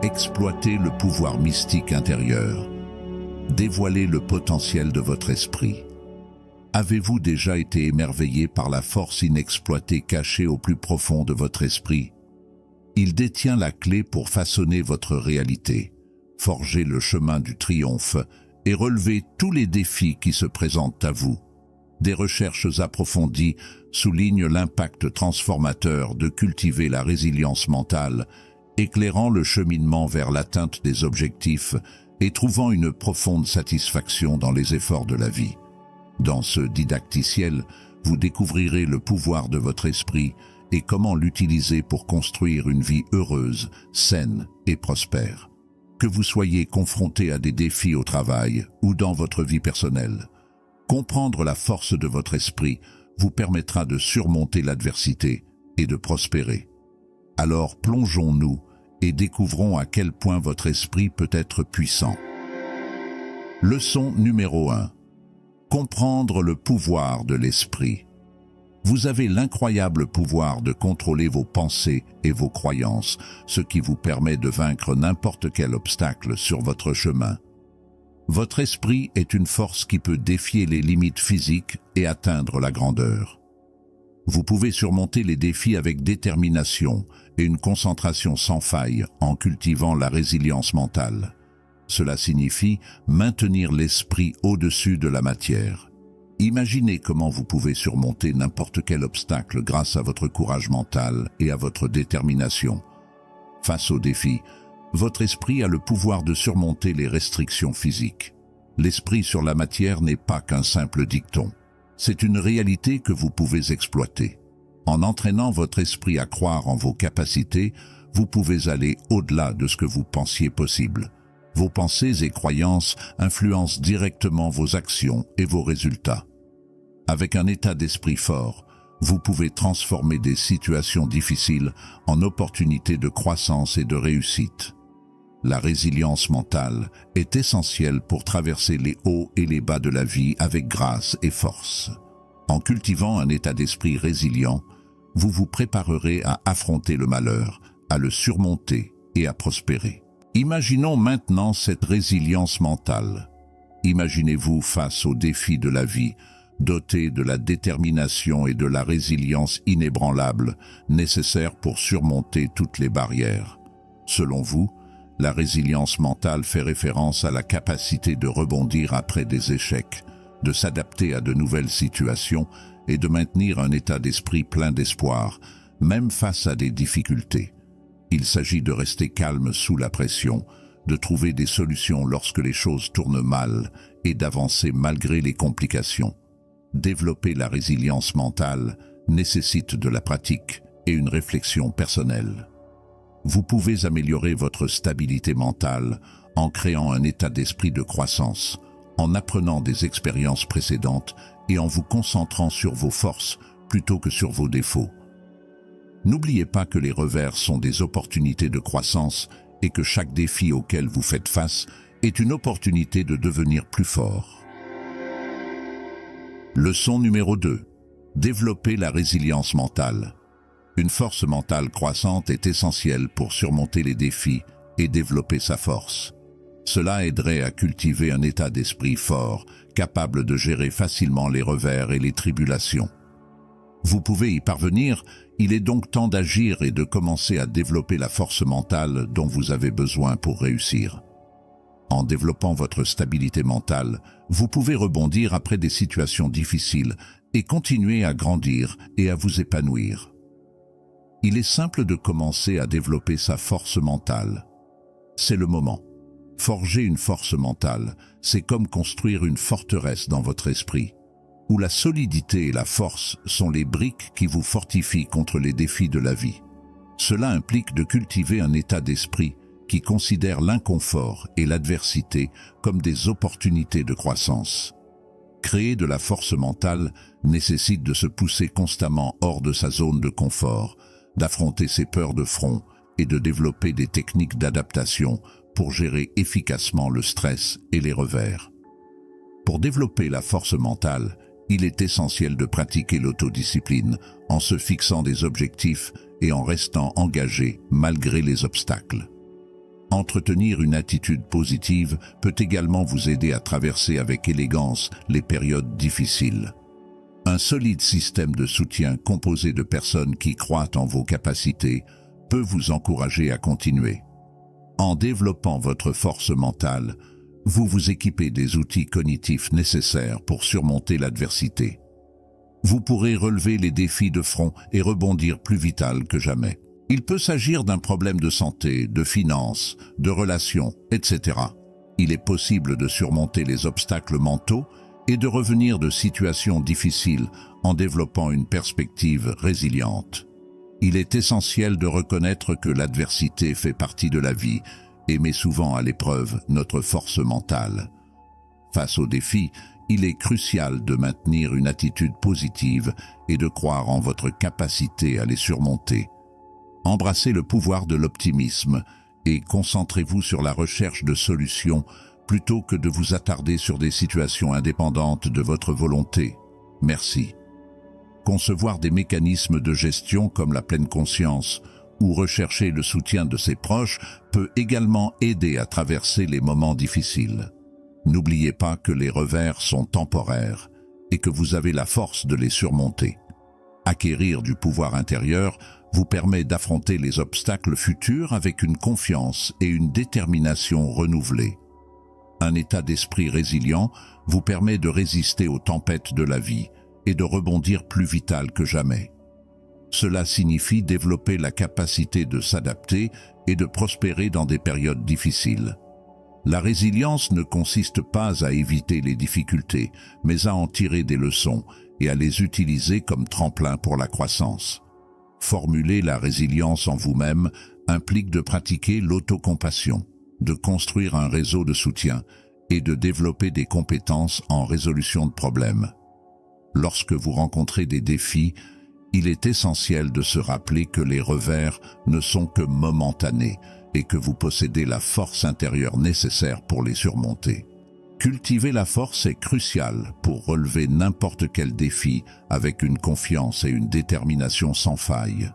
Exploitez le pouvoir mystique intérieur. Dévoilez le potentiel de votre esprit. Avez-vous déjà été émerveillé par la force inexploitée cachée au plus profond de votre esprit? Il détient la clé pour façonner votre réalité, forger le chemin du triomphe et relever tous les défis qui se présentent à vous. Des recherches approfondies soulignent l'impact transformateur de cultiver la résilience mentale, éclairant le cheminement vers l'atteinte des objectifs et trouvant une profonde satisfaction dans les efforts de la vie. Dans ce didacticiel, vous découvrirez le pouvoir de votre esprit et comment l'utiliser pour construire une vie heureuse, saine et prospère. Que vous soyez confronté à des défis au travail ou dans votre vie personnelle, comprendre la force de votre esprit vous permettra de surmonter l'adversité et de prospérer. Alors plongeons-nous et découvrons à quel point votre esprit peut être puissant. Leçon numéro 1. Comprendre le pouvoir de l'esprit. Vous avez l'incroyable pouvoir de contrôler vos pensées et vos croyances, ce qui vous permet de vaincre n'importe quel obstacle sur votre chemin. Votre esprit est une force qui peut défier les limites physiques et atteindre la grandeur. Vous pouvez surmonter les défis avec détermination et une concentration sans faille en cultivant la résilience mentale. Cela signifie maintenir l'esprit au-dessus de la matière. Imaginez comment vous pouvez surmonter n'importe quel obstacle grâce à votre courage mental et à votre détermination. Face aux défis, votre esprit a le pouvoir de surmonter les restrictions physiques. L'esprit sur la matière n'est pas qu'un simple dicton. C'est une réalité que vous pouvez exploiter. En entraînant votre esprit à croire en vos capacités, vous pouvez aller au-delà de ce que vous pensiez possible. Vos pensées et croyances influencent directement vos actions et vos résultats. Avec un état d'esprit fort, vous pouvez transformer des situations difficiles en opportunités de croissance et de réussite. La résilience mentale est essentielle pour traverser les hauts et les bas de la vie avec grâce et force. En cultivant un état d'esprit résilient, vous vous préparerez à affronter le malheur, à le surmonter et à prospérer. Imaginons maintenant cette résilience mentale. Imaginez-vous face aux défis de la vie, doté de la détermination et de la résilience inébranlable nécessaires pour surmonter toutes les barrières. Selon vous, la résilience mentale fait référence à la capacité de rebondir après des échecs, de s'adapter à de nouvelles situations et de maintenir un état d'esprit plein d'espoir, même face à des difficultés. Il s'agit de rester calme sous la pression, de trouver des solutions lorsque les choses tournent mal et d'avancer malgré les complications. Développer la résilience mentale nécessite de la pratique et une réflexion personnelle. Vous pouvez améliorer votre stabilité mentale en créant un état d'esprit de croissance, en apprenant des expériences précédentes et en vous concentrant sur vos forces plutôt que sur vos défauts. N'oubliez pas que les revers sont des opportunités de croissance et que chaque défi auquel vous faites face est une opportunité de devenir plus fort. Leçon numéro 2. Développer la résilience mentale. Une force mentale croissante est essentielle pour surmonter les défis et développer sa force. Cela aiderait à cultiver un état d'esprit fort, capable de gérer facilement les revers et les tribulations. Vous pouvez y parvenir, il est donc temps d'agir et de commencer à développer la force mentale dont vous avez besoin pour réussir. En développant votre stabilité mentale, vous pouvez rebondir après des situations difficiles et continuer à grandir et à vous épanouir. Il est simple de commencer à développer sa force mentale. C'est le moment. Forger une force mentale, c'est comme construire une forteresse dans votre esprit, où la solidité et la force sont les briques qui vous fortifient contre les défis de la vie. Cela implique de cultiver un état d'esprit qui considère l'inconfort et l'adversité comme des opportunités de croissance. Créer de la force mentale nécessite de se pousser constamment hors de sa zone de confort, d'affronter ses peurs de front et de développer des techniques d'adaptation pour gérer efficacement le stress et les revers. Pour développer la force mentale, il est essentiel de pratiquer l'autodiscipline en se fixant des objectifs et en restant engagé malgré les obstacles. Entretenir une attitude positive peut également vous aider à traverser avec élégance les périodes difficiles. Un solide système de soutien composé de personnes qui croient en vos capacités peut vous encourager à continuer. En développant votre force mentale, vous vous équipez des outils cognitifs nécessaires pour surmonter l'adversité. Vous pourrez relever les défis de front et rebondir plus vital que jamais. Il peut s'agir d'un problème de santé, de finances, de relations, etc. Il est possible de surmonter les obstacles mentaux et de revenir de situations difficiles en développant une perspective résiliente. Il est essentiel de reconnaître que l'adversité fait partie de la vie et met souvent à l'épreuve notre force mentale. Face aux défis, il est crucial de maintenir une attitude positive et de croire en votre capacité à les surmonter. Embrassez le pouvoir de l'optimisme et concentrez-vous sur la recherche de solutions plutôt que de vous attarder sur des situations indépendantes de votre volonté. Merci. Concevoir des mécanismes de gestion comme la pleine conscience ou rechercher le soutien de ses proches peut également aider à traverser les moments difficiles. N'oubliez pas que les revers sont temporaires et que vous avez la force de les surmonter. Acquérir du pouvoir intérieur vous permet d'affronter les obstacles futurs avec une confiance et une détermination renouvelées. Un état d'esprit résilient vous permet de résister aux tempêtes de la vie et de rebondir plus vital que jamais. Cela signifie développer la capacité de s'adapter et de prospérer dans des périodes difficiles. La résilience ne consiste pas à éviter les difficultés, mais à en tirer des leçons et à les utiliser comme tremplin pour la croissance. Formuler la résilience en vous-même implique de pratiquer l'autocompassion, de construire un réseau de soutien et de développer des compétences en résolution de problèmes. Lorsque vous rencontrez des défis, il est essentiel de se rappeler que les revers ne sont que momentanés et que vous possédez la force intérieure nécessaire pour les surmonter. Cultiver la force est crucial pour relever n'importe quel défi avec une confiance et une détermination sans faille.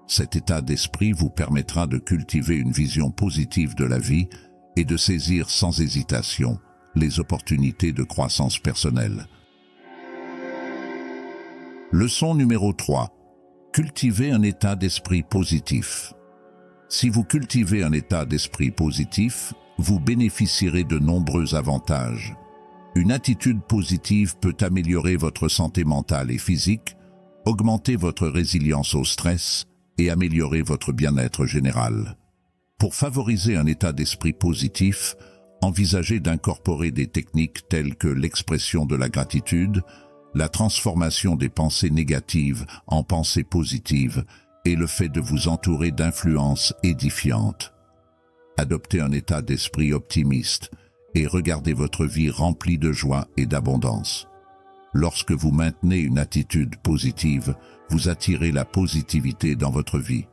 Cet état d'esprit vous permettra de cultiver une vision positive de la vie et de saisir sans hésitation les opportunités de croissance personnelle. Leçon numéro 3. Cultivez un état d'esprit positif. Si vous cultivez un état d'esprit positif, vous bénéficierez de nombreux avantages. Une attitude positive peut améliorer votre santé mentale et physique, augmenter votre résilience au stress et améliorer votre bien-être général. Pour favoriser un état d'esprit positif, envisagez d'incorporer des techniques telles que l'expression de la gratitude, la transformation des pensées négatives en pensées positives et le fait de vous entourer d'influences édifiantes. Adoptez un état d'esprit optimiste et regardez votre vie remplie de joie et d'abondance. Lorsque vous maintenez une attitude positive, vous attirez la positivité dans votre vie.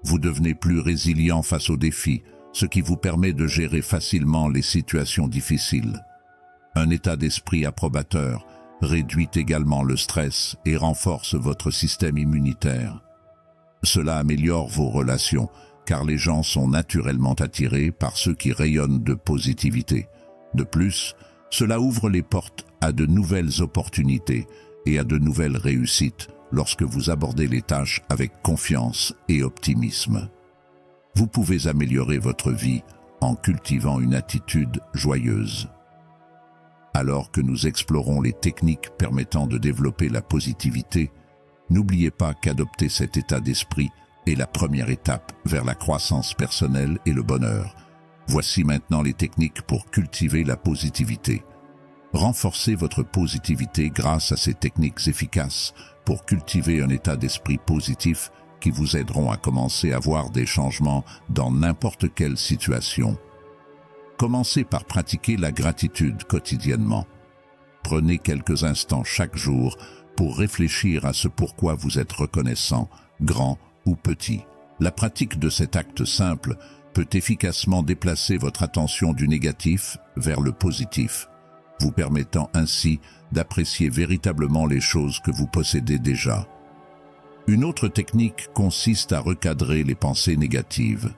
Vous devenez plus résilient face aux défis, ce qui vous permet de gérer facilement les situations difficiles. Un état d'esprit approbateur réduit également le stress et renforce votre système immunitaire. Cela améliore vos relations, car les gens sont naturellement attirés par ceux qui rayonnent de positivité. De plus, cela ouvre les portes à de nouvelles opportunités et à de nouvelles réussites lorsque vous abordez les tâches avec confiance et optimisme. Vous pouvez améliorer votre vie en cultivant une attitude joyeuse. Alors que nous explorons les techniques permettant de développer la positivité, n'oubliez pas qu'adopter cet état d'esprit est la première étape vers la croissance personnelle et le bonheur. Voici maintenant les techniques pour cultiver la positivité. Renforcez votre positivité grâce à ces techniques efficaces pour cultiver un état d'esprit positif qui vous aideront à commencer à voir des changements dans n'importe quelle situation. Commencez par pratiquer la gratitude quotidiennement. Prenez quelques instants chaque jour pour réfléchir à ce pourquoi vous êtes reconnaissant, grand ou petit. La pratique de cet acte simple peut efficacement déplacer votre attention du négatif vers le positif, vous permettant ainsi d'apprécier véritablement les choses que vous possédez déjà. Une autre technique consiste à recadrer les pensées négatives.